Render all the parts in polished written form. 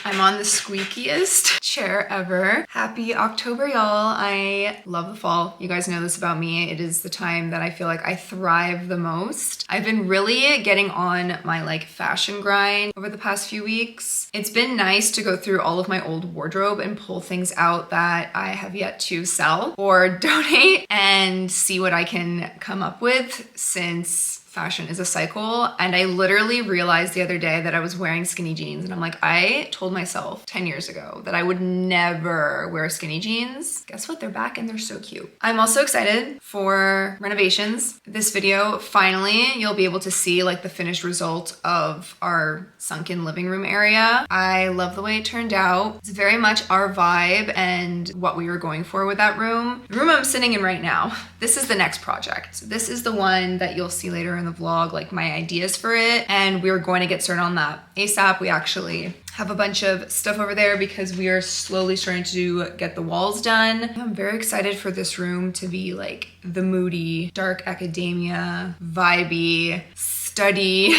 I'm on the squeakiest chair ever. Happy October, y'all. I love the fall. You guys know this about me. It is the time that I feel like I thrive the most. I've been really getting on my like fashion grind over the past few weeks. It's been nice to go through all of my old wardrobe and pull things out that I have yet to sell or donate and see what I can come up with, since fashion is a cycle. And I literally realized the other day that I was wearing skinny jeans, and I'm like, I told myself 10 years ago that I would never wear skinny jeans. Guess what? They're back and they're so cute. I'm also excited for renovations. This video, finally, you'll be able to see like the finished result of our sunken living room area. I love the way it turned out. It's very much our vibe and what we were going for with that room. The room I'm sitting in right now, this is the next project. This is the one that you'll see later in the vlog, like my ideas for it, and we're going to get started on that ASAP. We actually have a bunch of stuff over there because we are slowly starting to get the walls done. I'm very excited for this room to be like the moody, dark academia, vibey, study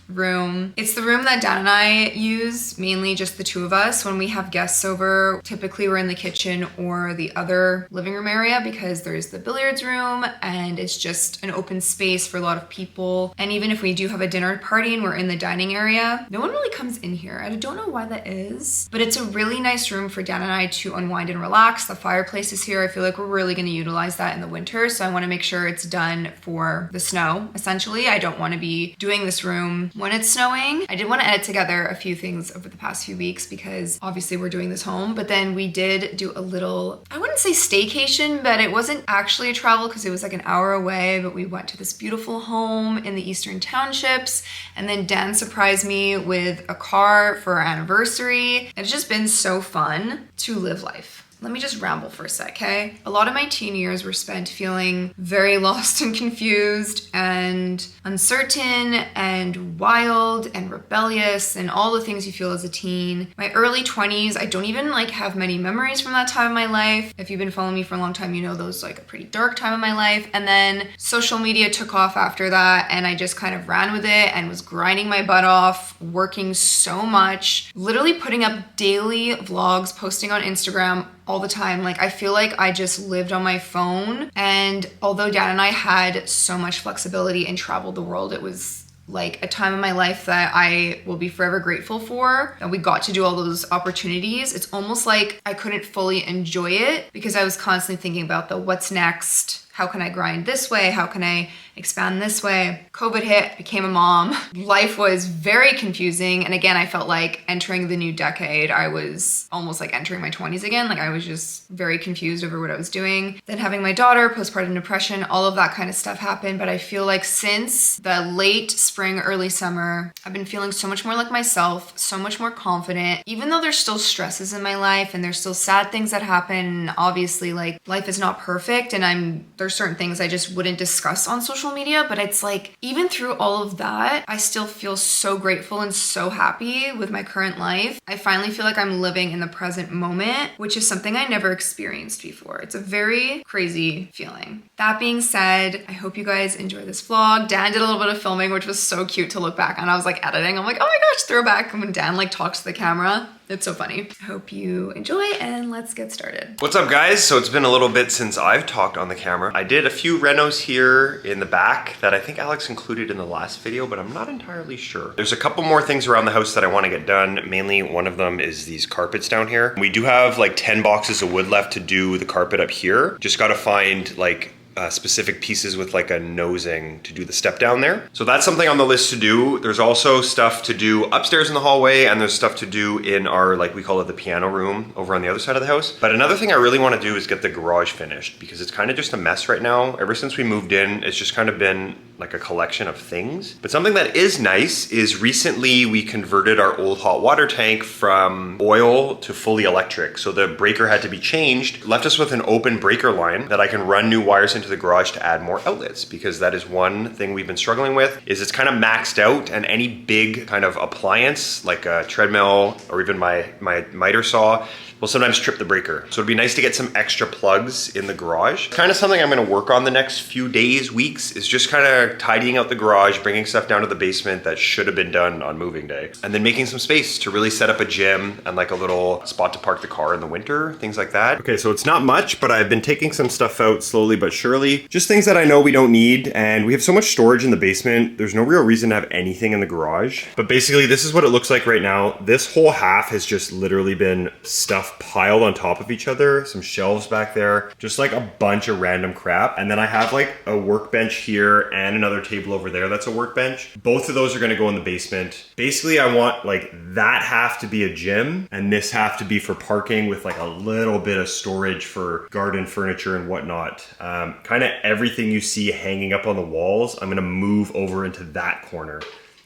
room. It's the room that Dan and I use, mainly just the two of us. When we have guests over, typically we're in the kitchen or the other living room area because there's the billiards room and it's just an open space for a lot of people. And even if we do have a dinner party and we're in the dining area, no one really comes in here. I don't know why that is, but it's a really nice room for Dan and I to unwind and relax. The fireplace is here. I feel like we're really going to utilize that in the winter. So I want to make sure it's done for the snow. Essentially, I don't want to be doing this room when it's snowing. I did want to edit together a few things over the past few weeks because obviously we're doing this home, but then we did do a little, I wouldn't say staycation, but it wasn't actually a travel because it was like an hour away, but we went to this beautiful home in the Eastern Townships, and then Dan surprised me with a car for our anniversary. It's just been so fun to live life. Let me just ramble for a sec, okay? A lot of my teen years were spent feeling very lost and confused and uncertain and wild and rebellious and all the things you feel as a teen. My early 20s, I don't even like have many memories from that time of my life. If you've been following me for a long time, you know those like a pretty dark time of my life. And then social media took off after that, and I just kind of ran with it and was grinding my butt off, working so much, literally putting up daily vlogs, posting on Instagram all the time. Like, I feel like I just lived on my phone. And although Dan and I had so much flexibility and traveled the world, it was like a time in my life that I will be forever grateful for, that we got to do all those opportunities. It's almost like I couldn't fully enjoy it because I was constantly thinking about the what's next. How can I grind this way? How can I expand this way? COVID hit, became a mom. Life was very confusing. And again, I felt like entering the new decade, I was almost like entering my 20s again. Like, I was just very confused over what I was doing. Then having my daughter, postpartum depression, all of that kind of stuff happened. But I feel like since the late spring, early summer, I've been feeling so much more like myself, so much more confident, even though there's still stresses in my life and there's still sad things that happen. Obviously, like, life is not perfect, and there's certain things I just wouldn't discuss on social media, but it's like, even through all of that, I still feel so grateful and so happy with my current life. I finally feel like I'm living in the present moment, which is something I never experienced before. It's a very crazy feeling. That being said, I hope you guys enjoy this vlog. Dan did a little bit of filming, which was so cute to look back on. I was like editing. I'm like, oh my gosh, throwback when Dan like talks to the camera. It's so funny. I hope you enjoy, and let's get started. What's up, guys? So it's been a little bit since I've talked on the camera. I did a few renos here in the back that I think Alex included in the last video, but I'm not entirely sure. There's a couple more things around the house that I want to get done. Mainly one of them is these carpets down here. We do have like 10 boxes of wood left to do the carpet up here. Just got to find like specific pieces with like a nosing to do the step down there. So that's something on the list to do. There's also stuff to do upstairs in the hallway, and there's stuff to do in our, like we call it, the piano room over on the other side of the house. But another thing I really want to do is get the garage finished because it's kind of just a mess right now. Ever since we moved in, it's just kind of been like a collection of things. But something that is nice is recently we converted our old hot water tank from oil to fully electric. So the breaker had to be changed, left us with an open breaker line that I can run new wires into into the garage to add more outlets, because that is one thing we've been struggling with, is it's kind of maxed out, and any big kind of appliance like a treadmill or even my miter saw will sometimes trip the breaker. So it'd be nice to get some extra plugs in the garage. Kind of something I'm gonna work on the next few days, weeks, is just kind of tidying out the garage, bringing stuff down to the basement that should have been done on moving day, and then making some space to really set up a gym and like a little spot to park the car in the winter, things like that. Okay, so it's not much, but I've been taking some stuff out slowly but surely. Just things that I know we don't need, and we have so much storage in the basement, there's no real reason to have anything in the garage. But basically, this is what it looks like right now. This whole half has just literally been stuff piled on top of each other, some shelves back there, just like a bunch of random crap. And then I have like a workbench here and another table over there that's a workbench. Both of those are gonna go in the basement. Basically, I want like that half to be a gym and this half to be for parking with like a little bit of storage for garden furniture and whatnot. Kind of everything you see hanging up on the walls, I'm gonna move over into that corner.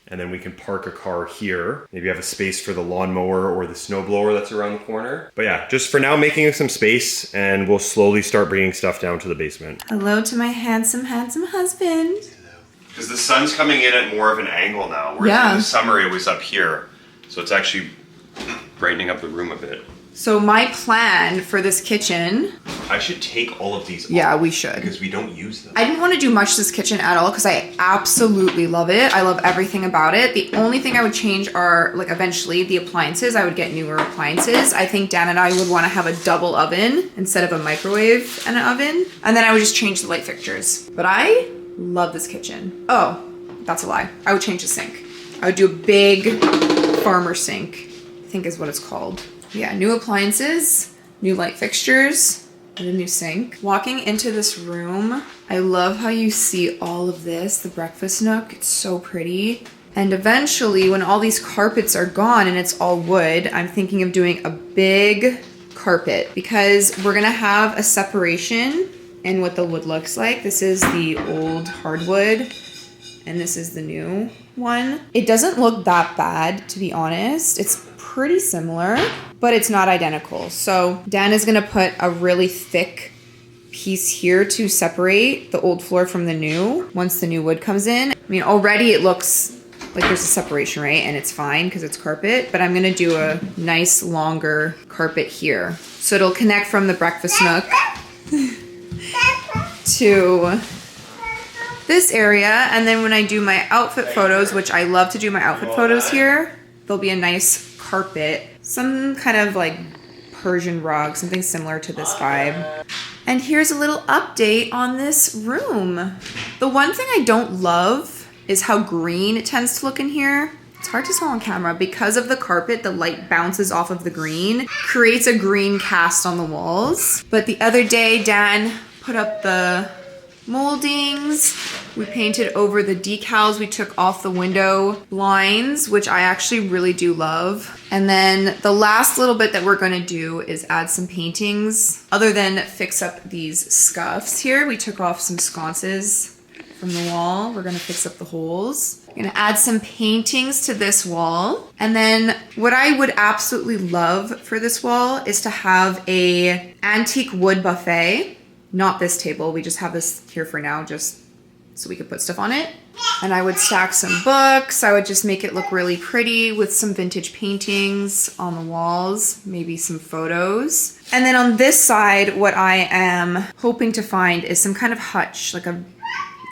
And then we can park a car here. Maybe have a space for the lawnmower or the snowblower that's around the corner. But yeah, just for now, making some space, and we'll slowly start bringing stuff down to the basement. Hello to my handsome, handsome husband. Because the sun's coming in at more of an angle now, whereas in the summer it was up here. So it's actually brightening up the room a bit. So my plan for this kitchen... I should take all of these off. Yeah, we should. Because we don't use them. I didn't want to do much to this kitchen at all because I absolutely love it. I love everything about it. The only thing I would change are, like, eventually the appliances. I would get newer appliances. I think Dan and I would want to have a double oven instead of a microwave and an oven. And then I would just change the light fixtures. But I love this kitchen. Oh, that's a lie. I would change the sink. I would do a big farmer sink, I think is what it's called. Yeah, new appliances, new light fixtures, and a new sink. Walking into this room, I love how you see all of this, the breakfast nook. It's so pretty. And eventually, when all these carpets are gone and it's all wood, I'm thinking of doing a big carpet because we're gonna have a separation in what the wood looks like. This is the old hardwood and this is the new one. It doesn't look that bad, to be honest. It's pretty similar, but it's not identical. So Dan is gonna put a really thick piece here to separate the old floor from the new once the new wood comes in. I mean, already it looks like there's a separation, right? And it's fine because it's carpet, but I'm gonna do a nice longer carpet here. So it'll connect from the breakfast nook to this area. And then when I do my outfit photos, which I love to do my outfit photos here, there'll be a nice carpet, some kind of like Persian rug, something similar to this vibe. And here's a little update on this room. The one thing I don't love is how green it tends to look in here. It's hard to tell on camera because of the carpet, the light bounces off of the green, creates a green cast on the walls. But the other day, Dan put up the moldings. We painted over the decals. We took off the window blinds, which I actually really do love. And then the last little bit that we're gonna do is add some paintings. Other than fix up these scuffs here, we took off some sconces from the wall. We're gonna fix up the holes. I'm gonna add some paintings to this wall. And then what I would absolutely love for this wall is to have a antique wood buffet. Not this table, we just have this here for now, just so we could put stuff on it. And I would stack some books. I would just make it look really pretty with some vintage paintings on the walls, maybe some photos. And then on this side, what I am hoping to find is some kind of hutch, like a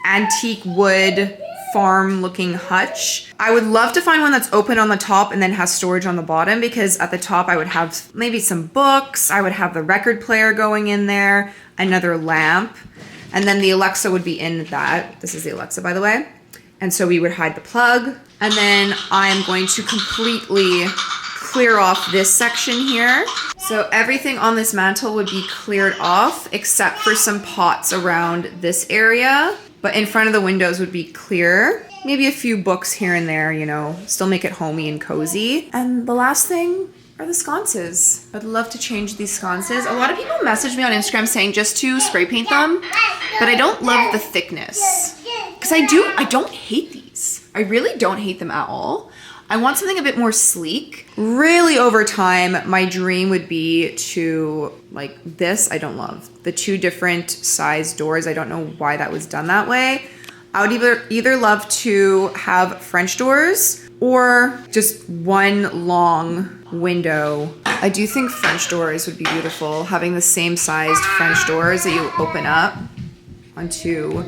antique wood farm looking hutch. I would love to find one that's open on the top and then has storage on the bottom, because at the top I would have maybe some books, I would have the record player going in there, another lamp, and then the Alexa would be in that. This is the Alexa, by the way. And so we would hide the plug. And then I'm going to completely clear off this section here. So everything on this mantle would be cleared off except for some pots around this area. But in front of the windows would be clear. Maybe a few books here and there, you know, still make it homey and cozy. And the last thing are the sconces. I'd love to change these sconces. A lot of people message me on Instagram saying just to spray paint them, but I don't love the thickness. Because I don't hate these. I really don't hate them at all. I want something a bit more sleek. Really over time, my dream would be to, like this, I don't love. The two different size doors, I don't know why that was done that way. I would either love to have French doors or just one long window. I do think French doors would be beautiful, having the same sized French doors that you open up onto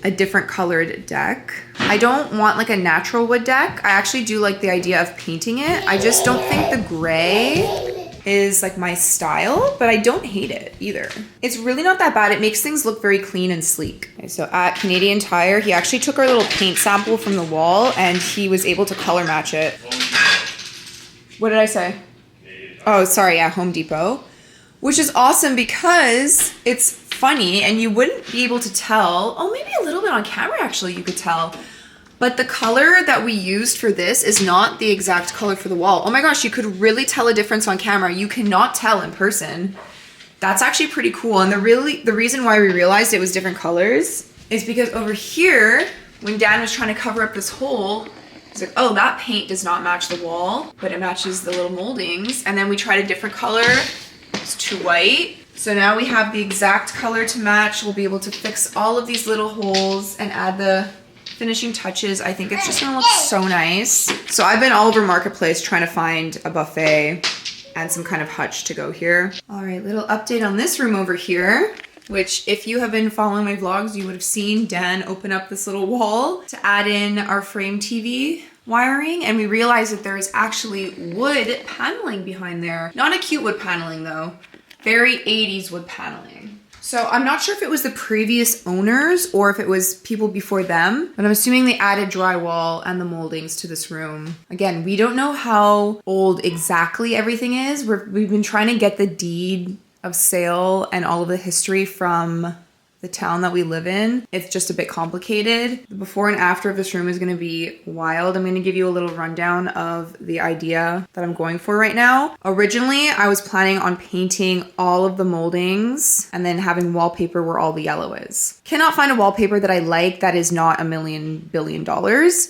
a different colored deck. I don't want like a natural wood deck. I actually do like the idea of painting it. I just don't think the gray is like my style, but I don't hate it either. It's really not that bad. It makes things look very clean and sleek. Okay, so at Canadian Tire, he actually took our little paint sample from the wall and he was able to color match it. What did I say? Oh, sorry, yeah, Home Depot. Which is awesome because it's funny and you wouldn't be able to tell. Oh, maybe a little bit on camera actually you could tell. But the color that we used for this is not the exact color for the wall. Oh my gosh, you could really tell a difference on camera. You cannot tell in person. That's actually pretty cool. And the reason why we realized it was different colors is because over here, when Dan was trying to cover up this hole, he's like, oh, that paint does not match the wall, but it matches the little moldings. And then we tried a different color. It's too white. So now we have the exact color to match. We'll be able to fix all of these little holes and add the finishing touches. I think it's just gonna look so nice. So I've been all over Marketplace trying to find a buffet and some kind of hutch to go here. All right, little update on this room over here, which if you have been following my vlogs, you would have seen Dan open up this little wall to add in our frame TV wiring, and we realized that there is actually wood paneling behind there. Not a cute wood paneling though, very 80s wood paneling. So I'm not sure if it was the previous owners or if it was people before them, but I'm assuming they added drywall and the moldings to this room. Again, we don't know how old exactly everything is. We've been trying to get the deed of sale and all of the history from the town that we live in. It's just a bit complicated. The before and after of this room is gonna be wild. I'm gonna give you a little rundown of the idea that I'm going for right now. Originally, I was planning on painting all of the moldings and then having wallpaper where all the yellow is. Cannot find a wallpaper that I like that is not $1 billion.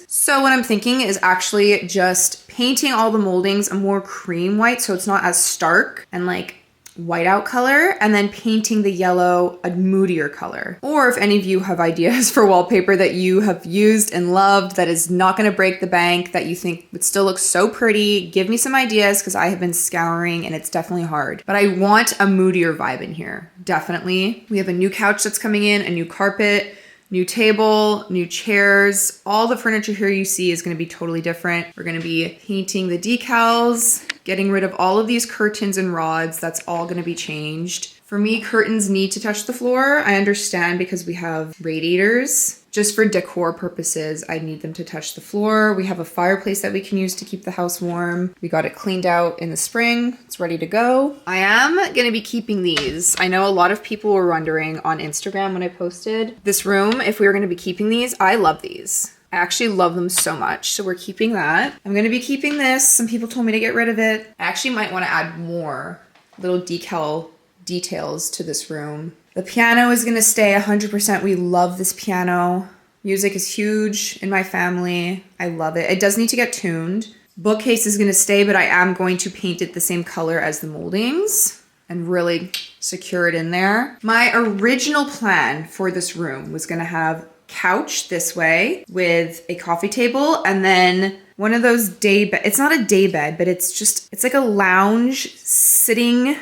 So what I'm thinking is actually just painting all the moldings a more cream white so it's not as stark and like whiteout color, and then painting the yellow a moodier color. Or if any of you have ideas for wallpaper that you have used and loved that is not going to break the bank, that you think would still look so pretty, give me some ideas because I have been scouring and it's definitely hard. But I want a moodier vibe in here, definitely. We have a new couch that's coming in, a new carpet, new table, new chairs. All the furniture here you see is going to be totally different. We're going to be painting the decals, getting rid of all of these curtains and rods. That's all going to be changed. For me, curtains need to touch the floor. I understand because we have radiators. Just for decor purposes, I need them to touch the floor. We have a fireplace that we can use to keep the house warm. We got it cleaned out in the spring. It's ready to go. I am going to be keeping these. I know a lot of people were wondering on Instagram when I posted this room if we were going to be keeping these. I love these. I actually love them so much. So we're keeping that. I'm going to be keeping this. Some people told me to get rid of it. I actually might want to add more little decal details to this room. The piano is going to stay 100%. We love this piano. Music is huge in my family. I love it. It does need to get tuned. Bookcase is going to stay, but I am going to paint it the same color as the moldings and really secure it in there. My original plan for this room was going to have couch this way with a coffee table and then one of those day bed. It's not a day bed, but it's like a lounge sitting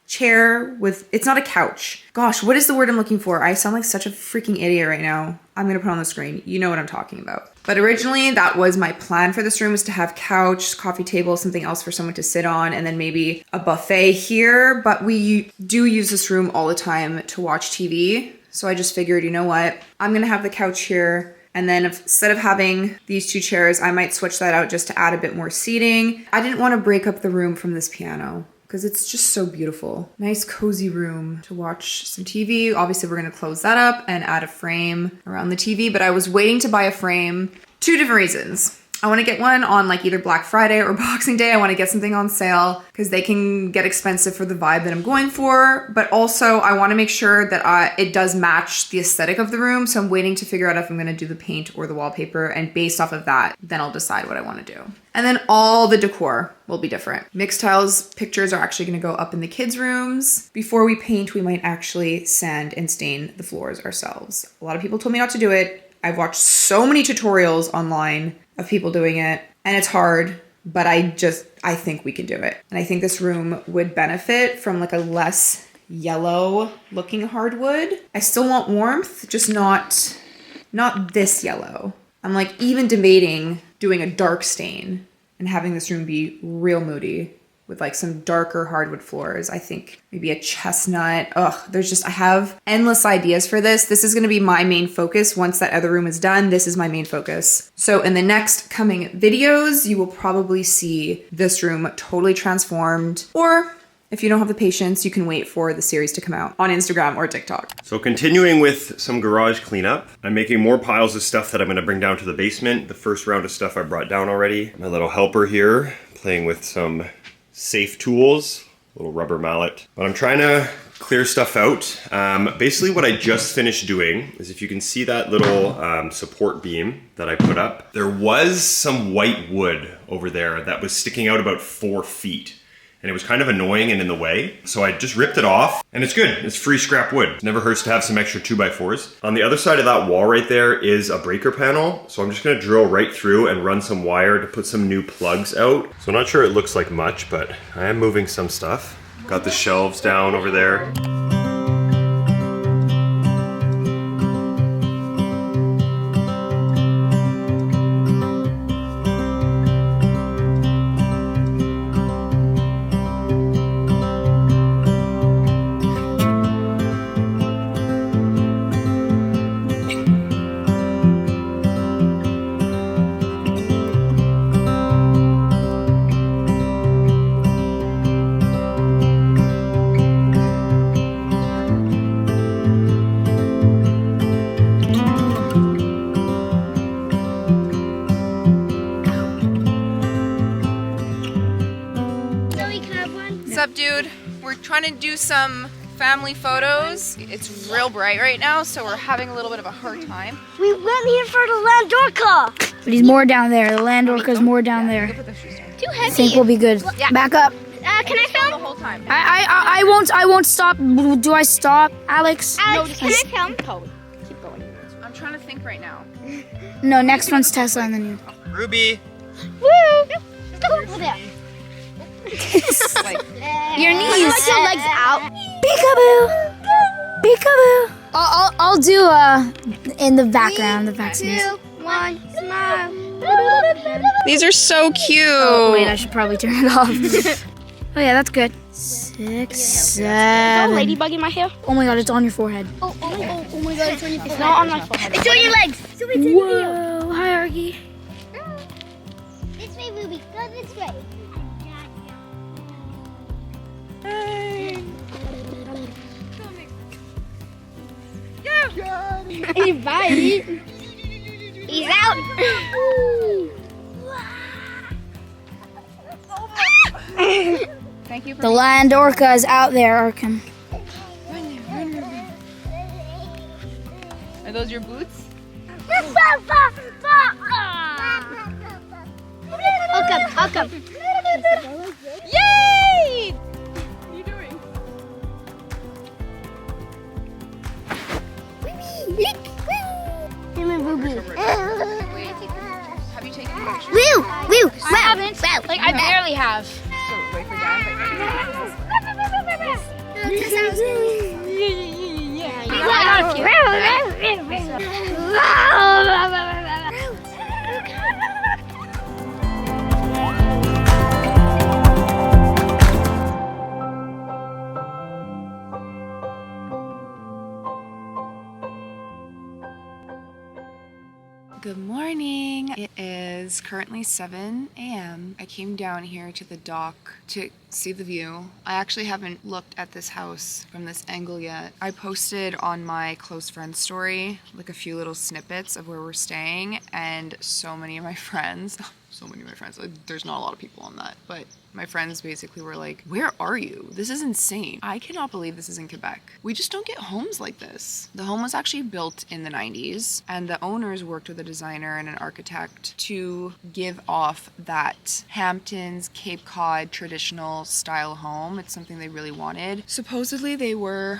chair with, it's not a couch. Gosh, what is the word I'm looking for? I sound like such a freaking idiot right now. I'm gonna put it on the screen. You know what I'm talking about. But originally that was my plan for this room, was to have couch, coffee table, something else for someone to sit on, and then maybe a buffet here. But we do use this room all the time to watch TV. So I just figured, you know what? I'm gonna have the couch here. And then instead of having these two chairs, I might switch that out just to add a bit more seating. I didn't want to break up the room from this piano because it's just so beautiful. Nice cozy room to watch some TV. Obviously we're gonna close that up and add a frame around the TV, but I was waiting to buy a frame. Two different reasons. I want to get one on like either Black Friday or Boxing Day. I want to get something on sale because they can get expensive for the vibe that I'm going for. But also I want to make sure that it does match the aesthetic of the room. So I'm waiting to figure out if I'm going to do the paint or the wallpaper. And based off of that, then I'll decide what I want to do. And then all the decor will be different. Mixed tiles pictures are actually going to go up in the kids' rooms. Before we paint, we might actually sand and stain the floors ourselves. A lot of people told me not to do it. I've watched so many tutorials online of people doing it, and it's hard, but I think we can do it. And I think this room would benefit from like a less yellow looking hardwood. I still want warmth, just not this yellow. I'm like even debating doing a dark stain and having this room be real moody with like some darker hardwood floors. I think maybe a chestnut. I have endless ideas for this. This is going to be my main focus. Once that other room is done, this is my main focus. So in the next coming videos, you will probably see this room totally transformed, or if you don't have the patience, you can wait for the series to come out on Instagram or TikTok. So continuing with some garage cleanup, I'm making more piles of stuff that I'm gonna bring down to the basement. The first round of stuff I brought down already. My little helper here, playing with some safe tools, little rubber mallet. But I'm trying to clear stuff out. Basically what I just finished doing is, if you can see that little support beam that I put up, there was some white wood over there that was sticking out about 4 feet. And it was kind of annoying and in the way. So I just ripped it off, and it's good. It's free scrap wood. Never hurts to have some extra 2x4s. On the other side of that wall right there is a breaker panel. So I'm just gonna drill right through and run some wire to put some new plugs out. So I'm not sure it looks like much, but I am moving some stuff. Got the shelves down over there. What's up, dude? We're trying to do some family photos. It's real bright right now, so we're having a little bit of a hard time. We went here for the land orca. But he's more down there. The land orca's more down there. Put the shoes down. Too I heavy. think we'll be good. Yeah. Back up. Can I The film? whole time. I won't stop. Do I stop, Alex? Alex, can I film? Keep going. I'm trying to think right now. No, next one's Tesla and then you. Ruby! Woo! Go over there. Like, Your knees. Put your legs out. Peekaboo. Peekaboo. I'll do in the background, the back scenes. 2, 1, smile. these are so cute. Oh, wait, I should probably turn it off. Oh yeah, that's good. 6, Is there a 7. ladybug in my hair? Oh my god, it's on your forehead. Oh my god, it's on your forehead. It's not on my forehead. It's on your legs. So it's in Whoa, hierarchy. This way, Ruby. Go this way. Hey, bye. He's out. Thank you for The land orca is out there, Arkham. Are those your boots? I'll come. Yay! What are you doing? Him and Ruby. Have you taken pictures? Woo! Woo! I haven't. Like, I barely have. So wait for Dad. Good morning. It is is currently 7 a.m. I came down here to the dock to see the view. I actually haven't looked at this house from this angle yet. I posted on my close friend story like a few little snippets of where we're staying, and so many of my friends, like, there's not a lot of people on that, but my friends basically were like, where are you? This is insane. I cannot believe this is in Quebec. We just don't get homes like this. The home was actually built in the 90s, and the owners worked with a designer and an architect to give off that Hamptons, Cape Cod traditional style home. It's something they really wanted. Supposedly they were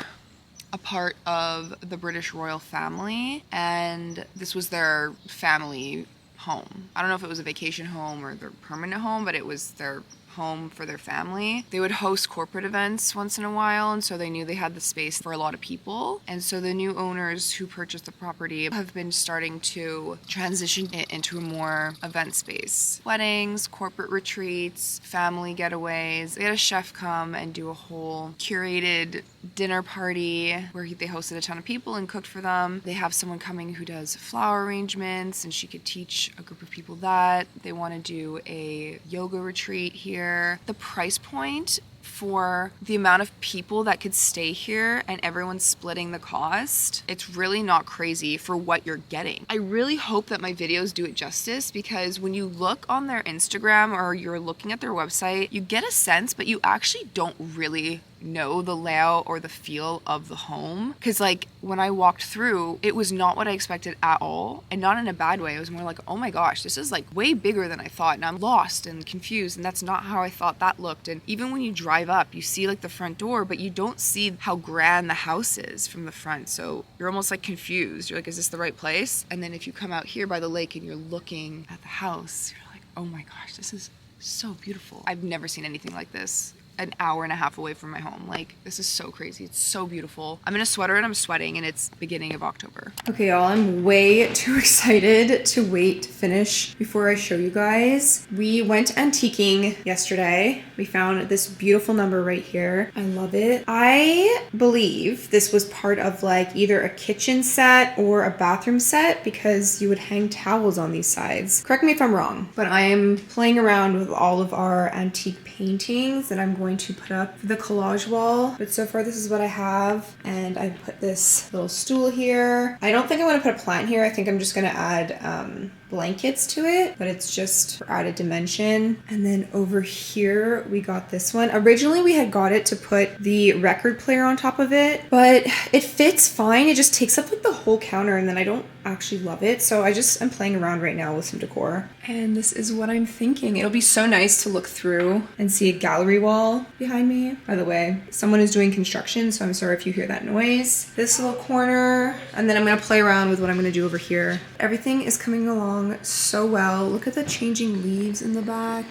a part of the British royal family, and this was their family home. I don't know if it was a vacation home or their permanent home, but it was their home for their family. They would host corporate events once in a while, and so they knew they had the space for a lot of people. And so the new owners who purchased the property have been starting to transition it into a more event space. Weddings, corporate retreats, family getaways. They had a chef come and do a whole curated dinner party where they hosted a ton of people and cooked for them. They have someone coming who does flower arrangements, and she could teach a group of people that. They want to do a yoga retreat here. The price point for the amount of people that could stay here and everyone's splitting the cost, it's really not crazy for what you're getting. I really hope that my videos do it justice, because when you look on their Instagram or you're looking at their website, you get a sense, but you actually don't really know the layout or the feel of the home. Because like when I walked through, it was not what I expected at all, and not in a bad way. It was more like, oh my gosh, this is like way bigger than I thought, and I'm lost and confused, and that's not how I thought that looked. And even when you drive up, you see like the front door, but you don't see how grand the house is from the front, so you're almost like confused. You're like, is this the right place? And then if you come out here by the lake and you're looking at the house, you're like, oh my gosh, this is so beautiful. I've never seen anything like this. An hour and a half away from my home. Like, this is so crazy. It's so beautiful. I'm in a sweater and I'm sweating, and it's beginning of October. Okay, y'all, I'm way too excited to wait to finish before I show you guys. We went antiquing yesterday. We found this beautiful number right here. I love it. I believe this was part of like either a kitchen set or a bathroom set, because you would hang towels on these sides. Correct me if I'm wrong, but I am playing around with all of our antique paintings that I'm going to put up for the collage wall. But so far this is what I have, and I put this little stool here. I don't think I want to put a plant here. I think I'm just going to add blankets to it, but it's just for added dimension. And then over here we got this one. Originally we had got it to put the record player on top of it, but it fits fine. It just takes up like the whole counter, and then I don't actually love it, so I'm playing around right now with some decor. And this is what I'm thinking. It'll be so nice to look through and see a gallery wall behind me. By the way, someone is doing construction, so I'm sorry if you hear that noise. This little corner, and then I'm gonna play around with what I'm gonna do over here. Everything is coming along so well. Look at the changing leaves in the back.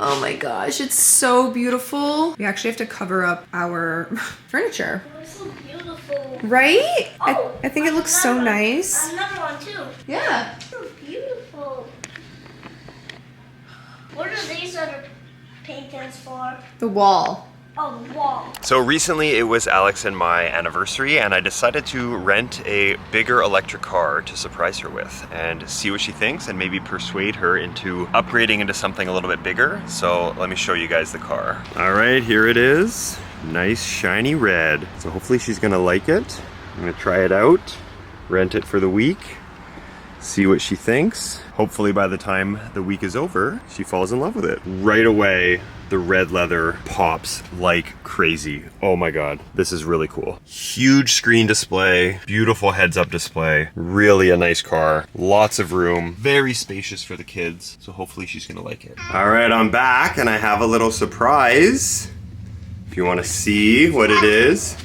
Oh my gosh, it's so beautiful. We actually have to cover up our furniture. It's so beautiful. Right? Oh, I think it looks so nice. Another one too. Yeah. So beautiful. What are these other paintings for? The wall. Oh, the wall. So recently it was Alex and my anniversary, and I decided to rent a bigger electric car to surprise her with and see what she thinks and maybe persuade her into upgrading into something a little bit bigger. So let me show you guys the car. All right, here it is. Nice shiny red. So hopefully she's gonna like it. I'm gonna try it out, rent it for the week, see what she thinks. Hopefully by the time the week is over, she falls in love with it. Right away, the red leather pops like crazy. Oh my God, this is really cool. Huge screen display, beautiful heads-up display, really a nice car, lots of room, very spacious for the kids. So hopefully she's gonna like it. All right, I'm back and I have a little surprise. If you wanna see what it is.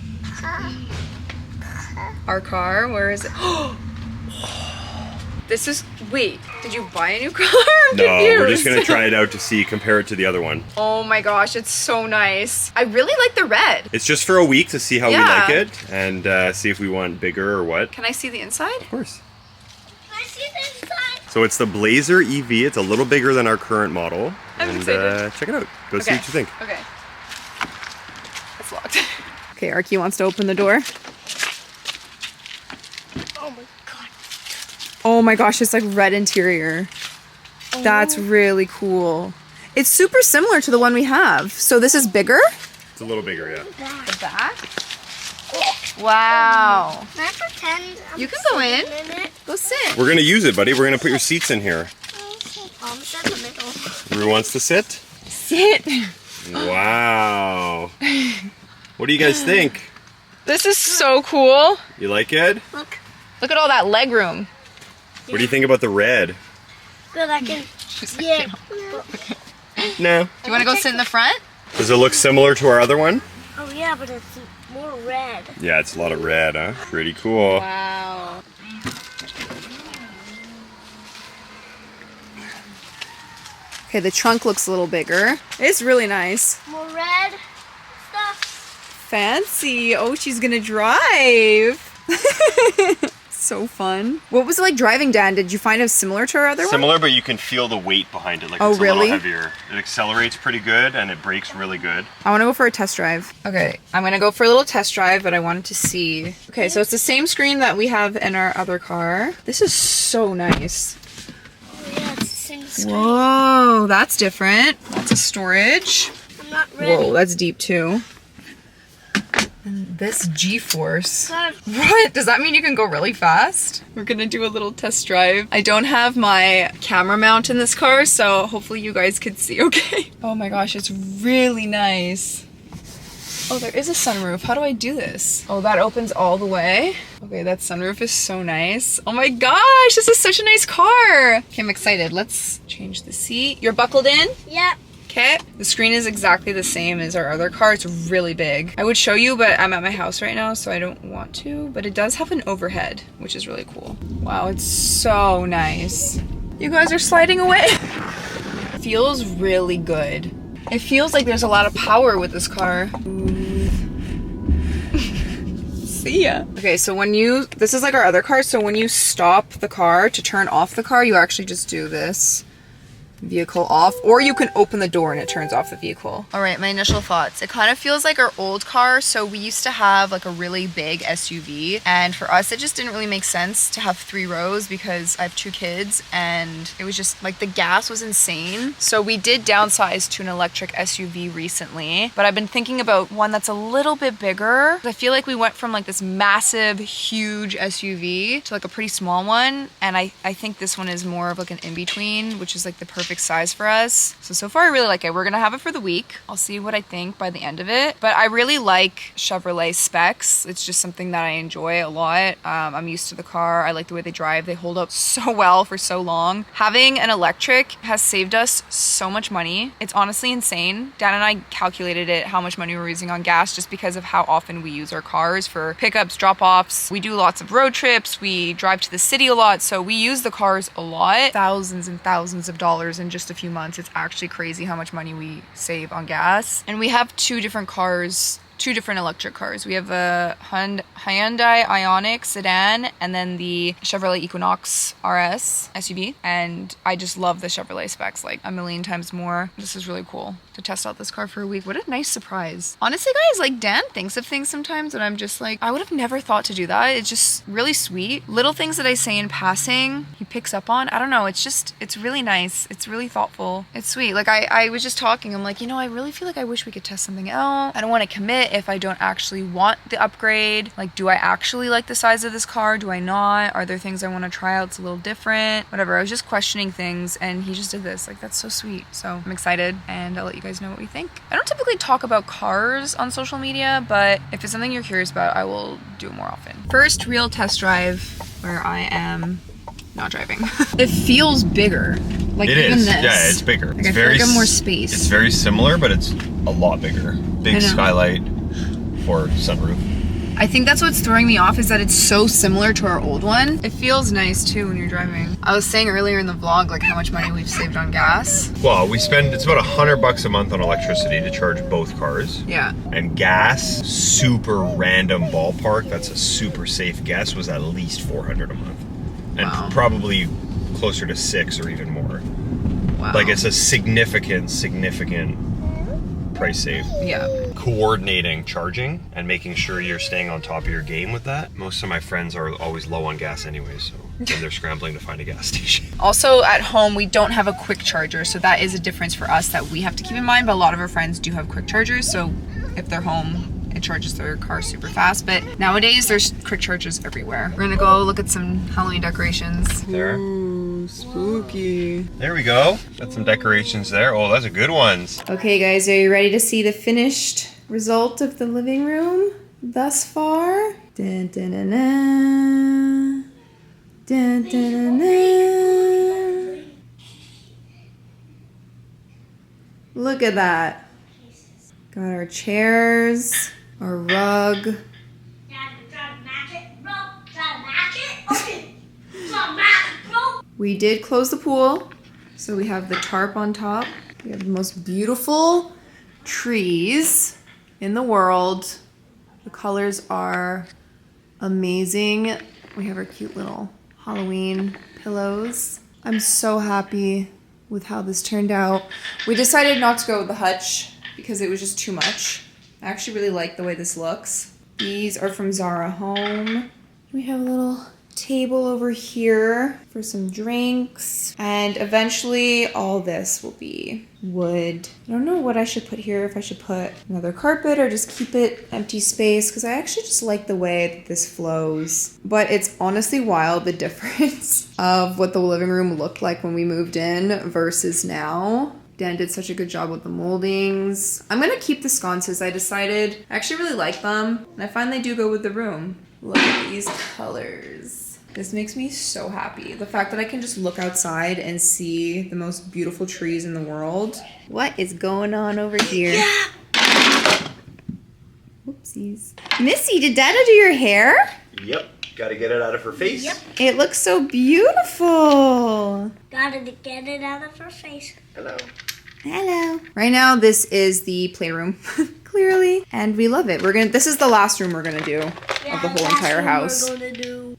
Our car, where is it? This is, wait, did you buy a new car? I'm No, confused. we're just gonna try it out to see, compare it to the other one. Oh my gosh, it's so nice. I really like the red. It's just for a week to see how we Yeah. like it and see if we want bigger or what. Can I see the inside? Of course. Can I see this inside? So it's the Blazer EV. It's a little bigger than our current model. I'm and excited. check it out. Go see what you think. Okay. It's locked. Okay, Arky wants to open the door. Oh my god. Oh my gosh, it's like red interior. That's really cool. It's super similar to the one we have. So this is bigger? It's a little bigger, yeah. The back? Wow. Can I pretend? You can go in. Go sit. We're gonna use it, buddy. We're gonna put your seats in here. Sit in the middle. Who wants to sit? Sit. Wow. What do you guys think? This is so cool. You like it? Look. Look at all that leg room. What do you think about the red? Good, I can. Yeah. No. Do you want to go sit in the front? Does it look similar to our other one? Oh yeah, but it's more red. Yeah, it's a lot of red, huh? Pretty cool. Wow. Okay, the trunk looks a little bigger. It's really nice. More red stuff. Fancy. Oh, she's gonna drive. So fun. What was it like driving, Dan? Did you find it similar to our other one? Similar, but you can feel the weight behind it. Like Oh, it's a really? little heavier. It accelerates pretty good and it brakes really good. I want to go for a test drive. Okay, I'm gonna go for a little test drive, but I wanted to see. Okay, so it's the same screen that we have in our other car. This is so nice. Oh yeah, it's the same screen. Whoa, that's different. That's a storage. I'm not ready. Whoa, that's deep too. And this G-force. God. What? Does that mean you can go really fast? We're gonna do a little test drive. I don't have my camera mount in this car, so hopefully you guys could see okay. Oh my gosh, it's really nice. Oh, there is a sunroof. How do I do this? Oh, that opens all the way. Okay, that sunroof is so nice. Oh my gosh, this is such a nice car. Okay, I'm excited. Let's change the seat. You're buckled in? Yep. Okay, the screen is exactly the same as our other car. It's really big. I would show you, but I'm at my house right now, so I don't want to. But it does have an overhead, which is really cool. Wow, it's so nice. You guys are sliding away. It feels really good. It feels like there's a lot of power with this car. See ya. Okay, so this is like our other car, so when you stop the car to turn off the car, you actually just do this. Vehicle off, or you can open the door and it turns off the vehicle. All right, my initial thoughts. It kind of feels like our old car. So we used to have like a really big SUV, and for us it just didn't really make sense to have 3 rows because I have 2 kids and it was just like the gas was insane. So we did downsize to an electric SUV recently, but I've been thinking about one that's a little bit bigger. I feel like we went from like this massive, huge SUV to like a pretty small one, and I think this one is more of like an in-between, which is like the perfect size for us. So far I really like it. We're gonna have it for the week. I'll see what I think by the end of it. But I really like Chevrolet specs. It's just something that I enjoy a lot. I'm used to the car. I like the way they drive. They hold up so well for so long. Having an electric has saved us so much money. It's honestly insane. Dan and I calculated it, how much money we're using on gas just because of how often we use our cars for pickups, drop-offs. We do lots of road trips. We drive to the city a lot. So we use the cars a lot. Thousands and thousands of dollars in just a few months. It's actually crazy how much money we save on gas. And we have 2 different cars, 2 different electric cars. We have a Hyundai Ioniq sedan and then the Chevrolet Equinox RS SUV. And I just love the Chevrolet specs like a million times more. This is really cool to test out this car for a week. What a nice surprise. Honestly, guys, like Dan thinks of things sometimes and I'm just like, I would have never thought to do that. It's just really sweet. Little things that I say in passing, he picks up on. I don't know. It's really nice. It's really thoughtful. It's sweet. Like I was just talking. I'm like, you know, I really feel like I wish we could test something out. I don't want to commit if I don't actually want the upgrade. Like, do I actually like the size of this car? Do I not? Are there things I want to try out? It's a little different. Whatever. I was just questioning things and he just did this. Like, that's so sweet. So I'm excited and I'll let you guys know what we think. I don't typically talk about cars on social media, but if it's something you're curious about, I will do it more often. First real test drive where I am not driving. It feels bigger. Like It even is. this. Yeah, it's bigger. Like, It's I feel very like I have more s- space. It's very similar, but it's a lot bigger. I Big know. skylight for sunroof. I think that's what's throwing me off is that it's so similar to our old one. It feels nice too when you're driving. I was saying earlier in the vlog like how much money we've saved on gas. Well, it's about $100 a month on electricity to charge both cars. Yeah. And gas, super random ballpark, that's a super safe guess, was at least $400 a month. And Wow. probably closer to $600 or even more. Wow. Like it's a significant price save. Yeah. Coordinating charging and making sure you're staying on top of your game with that. Most of my friends are always low on gas anyway, so when they're scrambling to find a gas station. Also at home, we don't have a quick charger, so that is a difference for us that we have to keep in mind, but a lot of our friends do have quick chargers, so if they're home, it charges their car super fast. But nowadays, there's quick chargers everywhere. We're gonna go look at some Halloween decorations. There. Ooh, spooky. There we go. Got some decorations there. Oh, those are good ones. Okay guys, are you ready to see the finished result of the living room thus far? Dun, dun, dun, dun. Dun, dun, dun, dun. Look at that. Got our chairs, our rug. We did close the pool, so we have the tarp on top. We have the most beautiful trees in the world. The colors are amazing. We have our cute little Halloween pillows. I'm so happy with how this turned out. We decided not to go with the hutch because it was just too much. I actually really like the way this looks. These are from Zara Home. We have a little table over here for some drinks, and eventually all this will be wood. I don't know what I should put here, if I should put another carpet or just keep it empty space, because I actually just like the way that this flows. But it's honestly wild, the difference of what the living room looked like when we moved in versus now. Dan did such a good job with the moldings. I'm gonna keep the sconces, I decided. I actually really like them, and I find they do go with the room. Look at these colors. This makes me so happy. The fact that I can just look outside and see the most beautiful trees in the world. What is going on over here? Yeah. Whoopsies. Missy, did Dada do your hair? Yep. Gotta get it out of her face. Yep. It looks so beautiful. Gotta get it out of her face. Hello. Hello. Right now, this is the playroom, clearly, and we love it. This is the last room we're gonna do of the whole entire house. We're gonna do.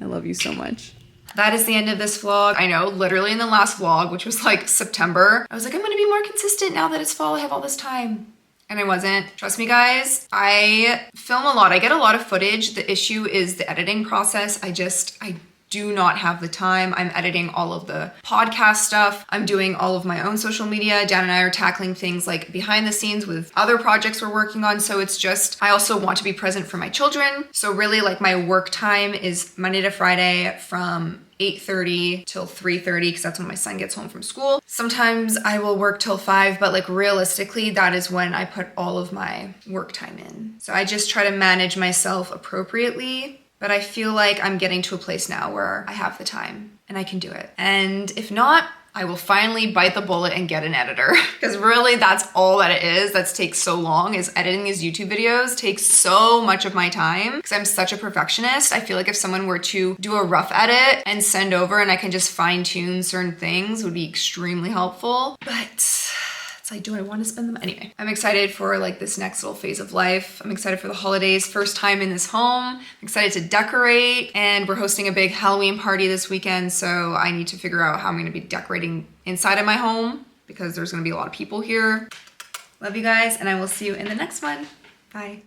I love you so much. That is the end of this vlog. I know, literally in the last vlog, which was like September, I was like, I'm gonna be more consistent now that it's fall, I have all this time. And I wasn't. Trust me guys, I film a lot. I get a lot of footage. The issue is the editing process. I do not have the time. I'm editing all of the podcast stuff. I'm doing all of my own social media. Dan and I are tackling things like behind the scenes with other projects we're working on. So it's just, I also want to be present for my children. So really like my work time is Monday to Friday from 8:30 till 3:30 because that's when my son gets home from school. Sometimes I will work till 5, but like realistically, that is when I put all of my work time in. So I just try to manage myself appropriately. But I feel like I'm getting to a place now where I have the time and I can do it. And if not, I will finally bite the bullet and get an editor. Because really that's all that it is that takes so long, is editing these YouTube videos takes so much of my time because I'm such a perfectionist. I feel like if someone were to do a rough edit and send over and I can just fine tune certain things, would be extremely helpful. But it's like, do I want to spend them? Anyway, I'm excited for like this next little phase of life. I'm excited for the holidays, first time in this home. I'm excited to decorate, and we're hosting a big Halloween party this weekend. So I need to figure out how I'm going to be decorating inside of my home because there's going to be a lot of people here. Love you guys, and I will see you in the next one. Bye.